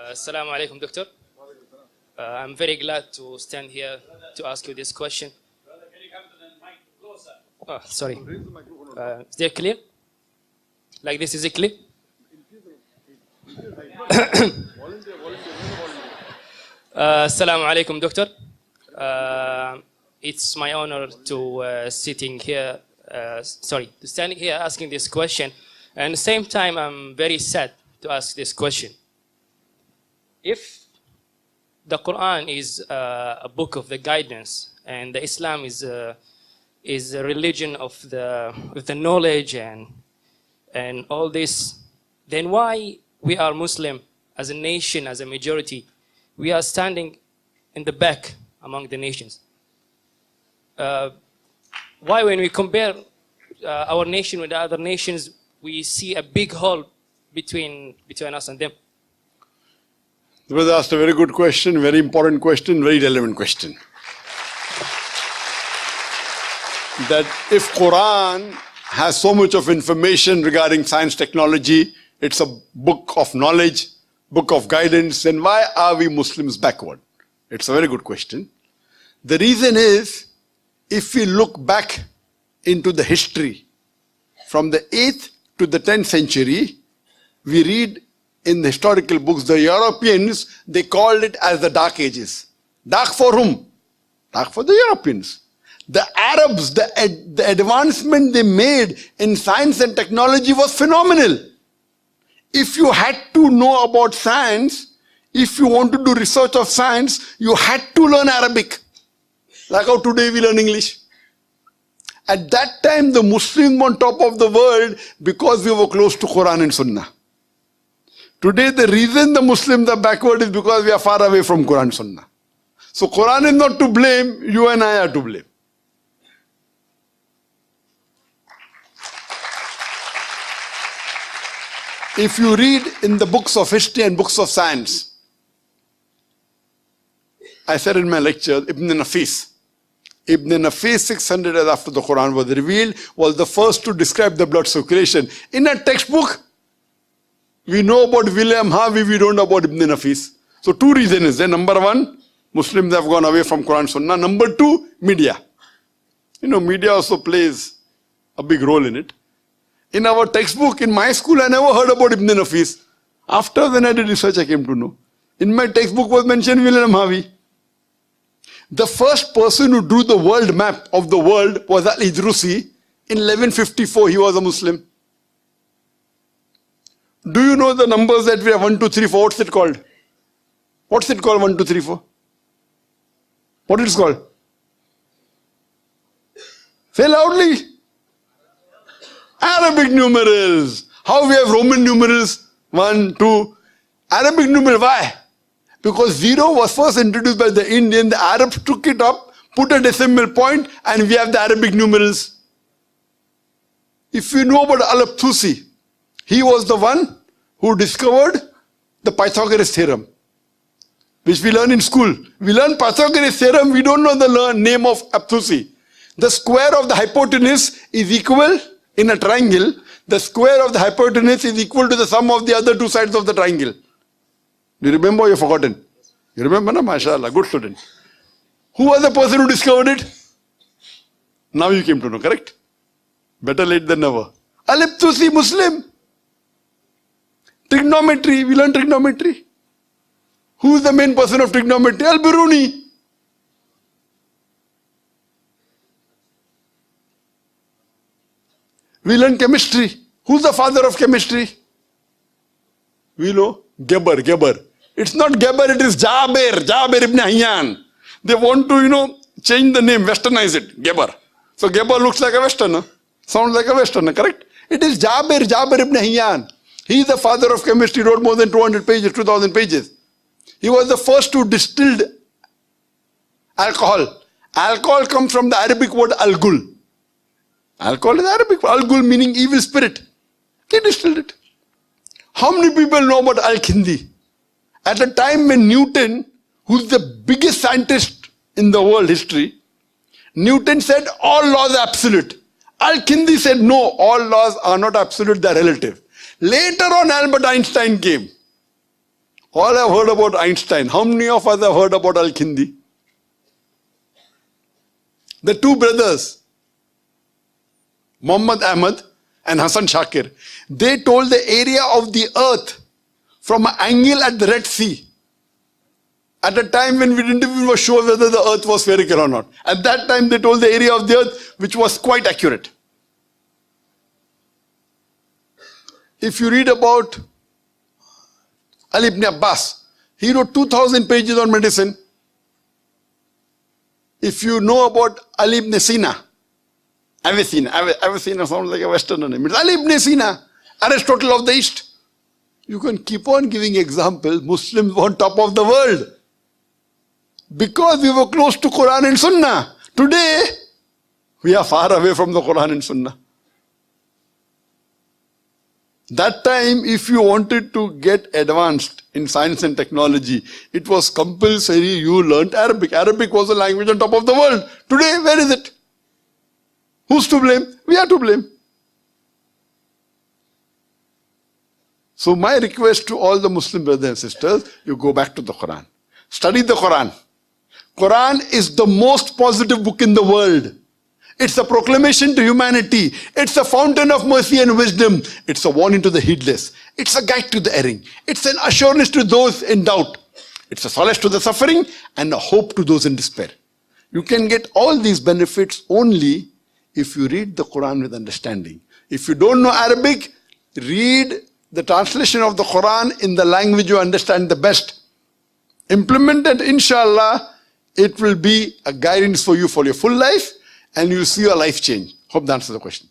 Assalamu alaikum, Doctor. I'm very glad to stand here to ask you this question. Brother, can you come to the mic closer? Oh, sorry. Is that clear? Like this, is it clear? Assalamu alaikum, Doctor. It's my honor to standing here asking this question. And at the same time, I'm very sad to ask this question. If the Quran is a book of the guidance, and the Islam is a religion of the knowledge and all this, then why we are Muslim as a nation, as a majority, we are standing in the back among the nations? Why, when we compare our nation with the other nations, we see a big hole between us and them? The brother asked a very good question, very important question, very relevant question. That if Quran has so much of information regarding science, technology, it's a book of knowledge, book of guidance, then why are we Muslims backward? It's a very good question. The reason is, if we look back into the history, from the 8th to the 10th century, we read in the historical books, the Europeans, they called it as the Dark Ages. Dark for whom? Dark for the Europeans. The Arabs, the advancement they made in science and technology was phenomenal. If you had to know about science, if you want to do research of science, you had to learn Arabic. Like how today we learn English. At that time, the Muslims were on top of the world because we were close to Quran and Sunnah. Today, the reason the Muslims are backward is because we are far away from Quran and Sunnah. So Quran is not to blame, you and I are to blame. If you read in the books of history and books of science, I said in my lecture, Ibn Nafis. Ibn Nafis, 600 years after the Quran was revealed, was the first to describe the blood circulation. In a textbook, we know about William Harvey, we don't know about Ibn Nafis. So two reasons is there. Number one, Muslims have gone away from Quran Sunnah. Number two, media. Media also plays a big role in it. In our textbook, in my school, I never heard about Ibn Nafis. After when I did research, I came to know. In my textbook was mentioned William Harvey. The first person who drew the world map of the world was Al-Idrusi. In 1154, he was a Muslim. Do you know the numbers that we have? 1, 2, 3, 4. What's it called? What's it called? 1, 2, 3, 4. What is it called? Say loudly. Arabic numerals. How we have Roman numerals? 1, 2. Arabic numeral. Why? Because 0 was first introduced by the Indian. The Arabs took it up, put a decimal point, and we have the Arabic numerals. If you know about Al-Tusi, he was the one who discovered the Pythagoras theorem, which we learn in school. We learn Pythagoras theorem, we don't know the name of Al-Tusi. The square of the hypotenuse is equal in a triangle. The square of the hypotenuse is equal to the sum of the other two sides of the triangle. Do you remember or you've forgotten? You remember, na? MashaAllah, good student. Who was the person who discovered it? Now you came to know, correct? Better late than never. Al-Tusi, Muslim. Trigonometry, we learn trigonometry. Who is the main person of trigonometry? Al-Biruni. We learn chemistry. Who's the father of chemistry? We know. Geber. It's not Geber, it is Jaber ibn Hayyan. They want to, change the name, westernize it. Geber. So Geber looks like a westerner. Sounds like a westerner, correct? It is Jaber ibn Hayyan. He is the father of chemistry, wrote more than 200 pages, 2000 pages. He was the first to distill alcohol. Alcohol comes from the Arabic word al-gul. Alcohol is Arabic. Al-gul meaning evil spirit. He distilled it. How many people know about Al-Kindi? At the time when Newton, who's the biggest scientist in the world history, Newton said all laws are absolute. Al-Kindi said no, all laws are not absolute, they're relative. Later on, Albert Einstein came. All I've heard about Einstein. How many of us have heard about Al-Kindi? The two brothers, Muhammad Ahmad and Hassan Shakir, they told the area of the earth from an angle at the Red Sea. At a time when we didn't even know sure whether the earth was spherical or not. At that time they told the area of the earth which was quite accurate. If you read about Ali ibn Abbas, he wrote 2,000 pages on medicine. If you know about Ali ibn Sina, Avicenna sounds like a Westerner name. It's Ali ibn Sina, Aristotle of the East. You can keep on giving examples. Muslims were on top of the world because we were close to Quran and Sunnah. Today, we are far away from the Quran and Sunnah. That time, if you wanted to get advanced in science and technology, it was compulsory you learnt Arabic. Arabic was the language on top of the world. Today, where is it? Who's to blame? We are to blame. So my request to all the Muslim brothers and sisters, you go back to the Quran. Study the Quran. Quran is the most positive book in the world. It's a proclamation to humanity. It's a fountain of mercy and wisdom. It's a warning to the heedless. It's a guide to the erring. It's an assurance to those in doubt. It's a solace to the suffering and a hope to those in despair. You can get all these benefits only if you read the Quran with understanding. If you don't know Arabic, read the translation of the Quran in the language you understand the best. Implement it, inshallah. It will be a guidance for you for your full life, and you see your life change. Hope that answers the question.